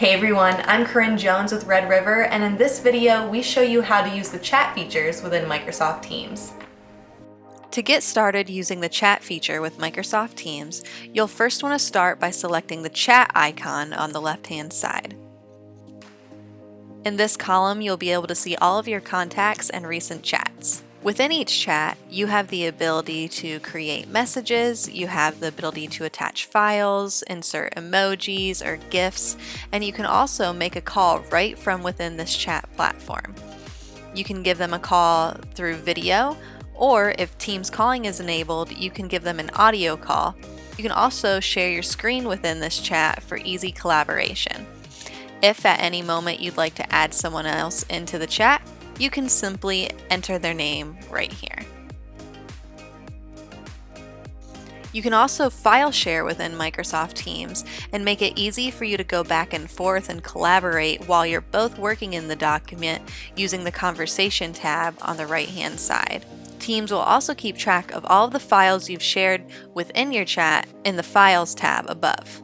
Hey everyone, I'm Corinne Jones with Red River, and in this video we show you how to use the chat features within Microsoft Teams. To get started using the chat feature with Microsoft Teams, you'll first want to start by selecting the chat icon on the left-hand side. In this column, you'll be able to see all of your contacts and recent chats. Within each chat, you have the ability to create messages, you have the ability to attach files, insert emojis or GIFs, and you can also make a call right from within this chat platform. You can give them a call through video, or if Teams calling is enabled, you can give them an audio call. You can also share your screen within this chat for easy collaboration. If at any moment you'd like to add someone else into the chat, you can simply enter their name right here. You can also file share within Microsoft Teams and make it easy for you to go back and forth and collaborate while you're both working in the document using the Conversation tab on the right-hand side. Teams will also keep track of all of the files you've shared within your chat in the Files tab above.